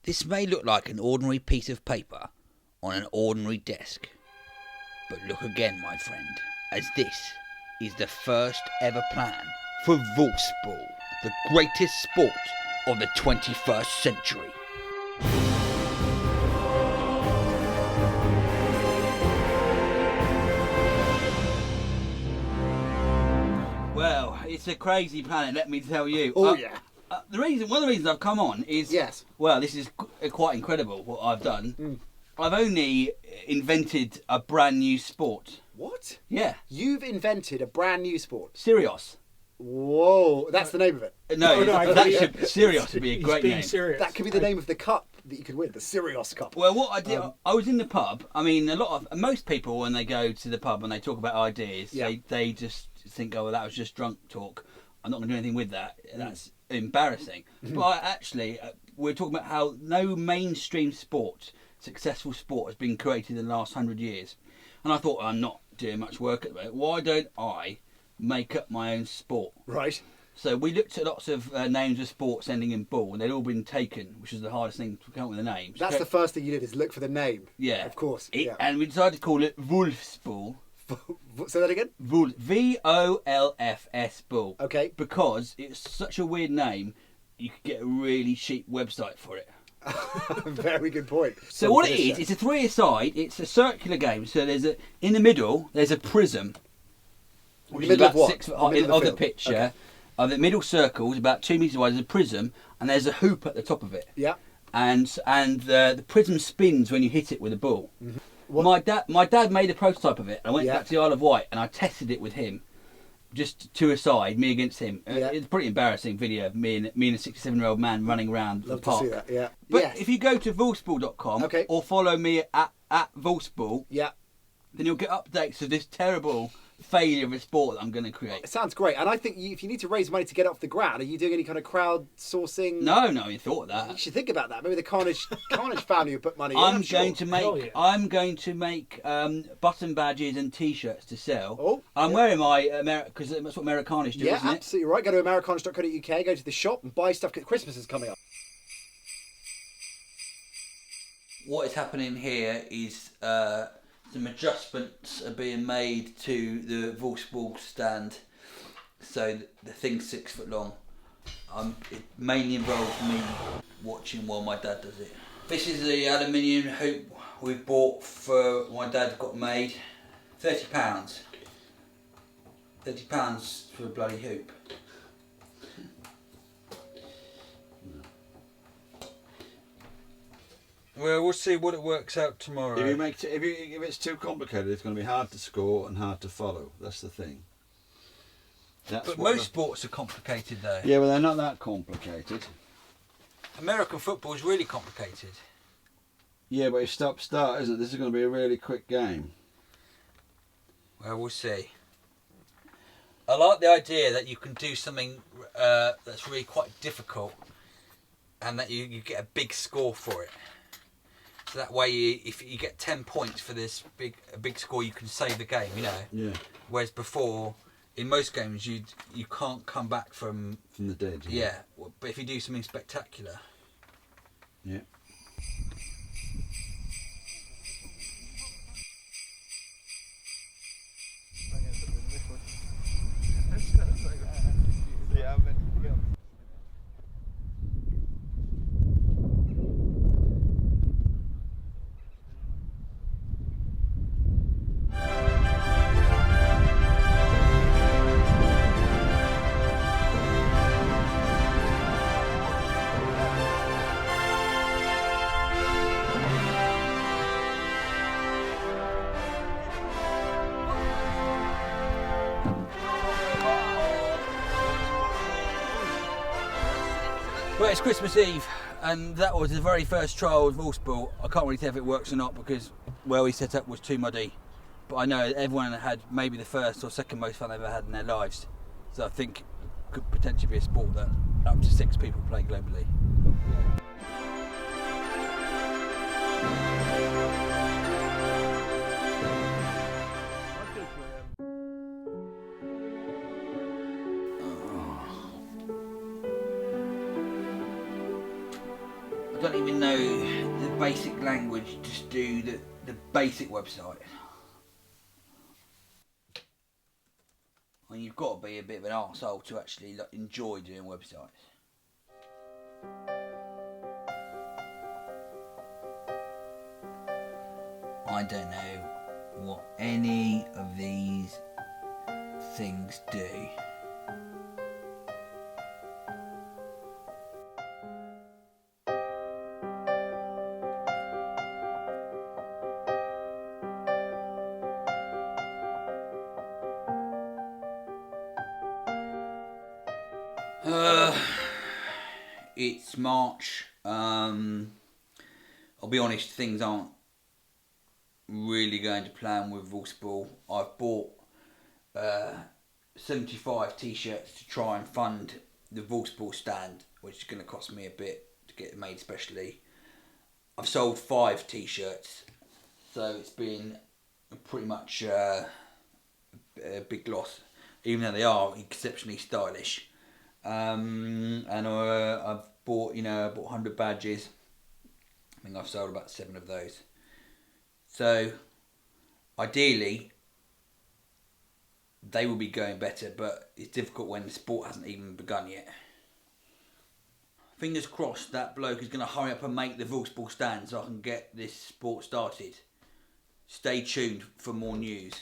This may look like an ordinary piece of paper on an ordinary desk. But look again, my friend, as this is the first ever plan for Volfsball, the greatest sport of the 21st century. Well, it's a crazy planet, let me tell you. Yeah. One of the reasons I've come on is, well, this is quite incredible what I've done. I've only invented a brand new sport. What? Yeah. You've invented a brand new sport. Serious. Whoa, that's the name of it. Serious would be a great name. Serious. That could be the name of the cup that you could win, the Sirius Cup. Well, what I did, I was in the pub. I mean, most people when they go to the pub and they talk about ideas, they just think, oh, well, that was just drunk talk. I'm not going to do anything with that. That's embarrassing. But actually, we're talking about how no mainstream successful sport has been created in the last 100 years. And I thought, I'm not doing much work at the moment. Why don't I make up my own sport? Right. So we looked at lots of names of sports ending in ball, and they'd all been taken, which was the hardest thing to come up with the names. That's the first thing you did, is look for the name. Yeah. Of course. And we decided to call it Volfsball. Say that again? V-O-L-F-S ball. Okay. Because it's such a weird name, you could get a really cheap website for it. Very good point. So what it is, it's a three-a-side, it's a circular game. So in the middle, there's a prism, which is about 6 foot high of the pitch. Okay. The middle circle is about 2 metres wide. There's a prism, and there's a hoop at the top of it. Yeah. And the prism spins when you hit it with a ball. Mm-hmm. My dad made a prototype of it. I went back to the Isle of Wight and I tested it with him, just two aside, me against him. It's a pretty embarrassing video of me and a 67-year-old man running around the park. To see that. Yeah. But if you go to Volfsball.com or follow me at Volfsball, then you'll get updates of this terrible failure of a sport that I'm going to create. It sounds great, and I think if you need to raise money to get it off the ground, are you doing any kind of crowd sourcing? No, I thought of that. You should think about that. Maybe the Carnage family would put money in. I'm going to make button badges and T-shirts to sell. I'm wearing my because that's what Americanish do, isn't it? Absolutely right. Go to americanish.co.uk, go to the shop and buy stuff, because Christmas is coming up. What is happening here is some adjustments are being made to the Volfsball stand, so the thing's 6 foot long. It mainly involves me watching while my dad does it. This is the aluminium hoop we bought for my dad got made. £30. £30 for a bloody hoop. Well, we'll see what it works out tomorrow. If it's too complicated, it's going to be hard to score and hard to follow. That's the thing. But most sports are complicated, though. Yeah, well, they're not that complicated. American football is really complicated. Yeah, but it's stop-start, isn't it? This is going to be a really quick game. Well, we'll see. I like the idea that you can do something that's really quite difficult, and that you get a big score for it. So that way, if you get 10 points for this big score, you can save the game. You know. Yeah. Whereas before, in most games, you can't come back from the dead. Yeah. But if you do something spectacular. Yeah. Well, it's Christmas Eve, and that was the very first trial of Volfsball. I can't really tell if it works or not because where we set up was too muddy. But I know everyone had maybe the first or second most fun they've ever had in their lives. So I think it could potentially be a sport that up to 6 people play globally. I don't don't even know the basic language, just do the basic website. I mean, you've got to be a bit of an arsehole to actually enjoy doing websites. I don't know what any of these things do. It's March. I'll be honest, things aren't really going to plan with Volfsball. I've bought 75 t-shirts to try and fund the Volfsball stand, which is going to cost me a bit to get it made specially. I've sold 5 t-shirts, so it's been pretty much a big loss, even though they are exceptionally stylish. And I've bought, I bought 100 badges. I think I've sold about 7 of those. So, ideally, they will be going better, but it's difficult when the sport hasn't even begun yet. Fingers crossed that bloke is going to hurry up and make the Volfsball stand so I can get this sport started. Stay tuned for more news.